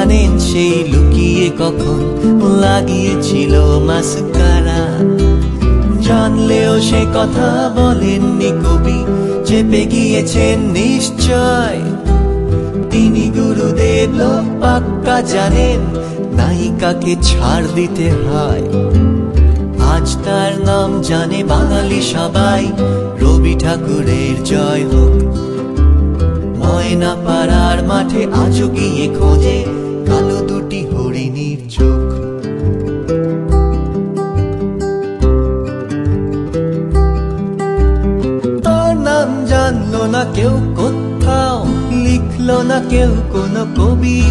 জানেন সেই লুকিয়ে কখন লাগিয়েছিল মাস্কারা। জানলেও সে কথা বলেননি কবি, চেপে গিয়েছেন নিশ্চয়। তিনি গুরুদেব লোক পাক্কা জানেন নায়িকাকে ছাড় দিতে হয়। আজ তার নাম জানে বাঙালি সবাই, রবি ঠাকুরের জয় হোক। ময়না পাড়ার মাঠে আজও গিয়ে খোঁজে কালো দুটি হরিণীর চোখ। তার নাম জানলো না কেউ কোথাও, লিখলো না কেউ কোনো কবি।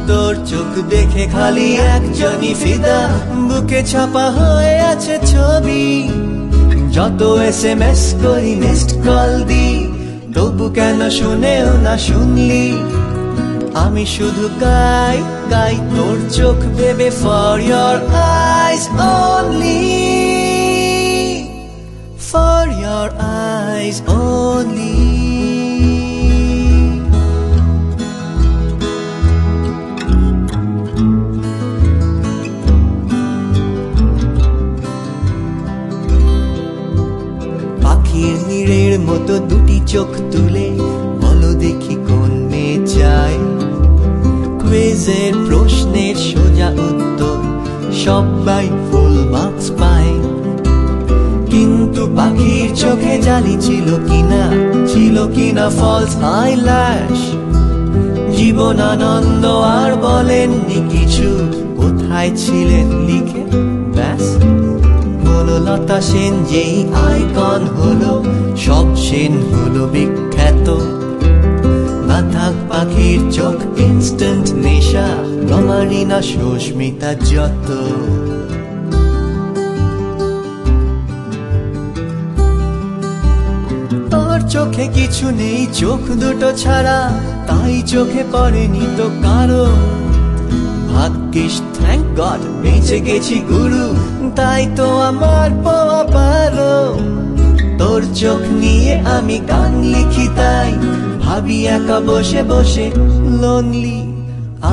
তোর চোখ দেখে খালি একজনই ফিদা, বুকে ছাপা হয়ে আছে ছবি। যত SMS করি, মিসড কল দি, তবু কেন শুনেও না শুনলি। আমি শুধু গাই গাই তোর চোখ ভেবে, for your eyes only, for your eyes only. পাখির নীড়ের মতো দুটি চোখ তুলে বলো দেখি কোন মেয়ে চায়। কুইজের প্রশ্নের সোজা উত্তর সবাই ফুল মার্কস পায়, কিন্তু পাখির চোখে জালি ছিল কিনা ফলস আইল্যাশ। জীবন আনন্দ আর বলেননি কিছু, কোথায় ছিলেন লিখে ব্যাস। বনলতা সেন যেই আইকন হলো, সব সেন হলো বিখ্যাত। না থাক পাখির চোখ ইনস্ট্যান্ট নেশা, রমারিনা সুস্মিতা যত। তোর চোখে কিছু নেই চোখ দুটো ছাড়া, তাই চোখে পড়েনি তো কারো। ভাগ্যিস থ্যাংক গড বেঁচে গেছি গুরু, তাই তো আমার পাওয়া পারো। তোর চোখ নিয়ে আমি গান লিখি, তাই ভাবি একা বসে বসে লোনলি।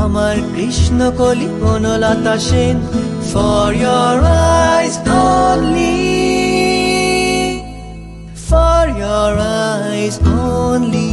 আমার কৃষ্ণ কলি Banalata Sen, for your eyes only, for your eyes only.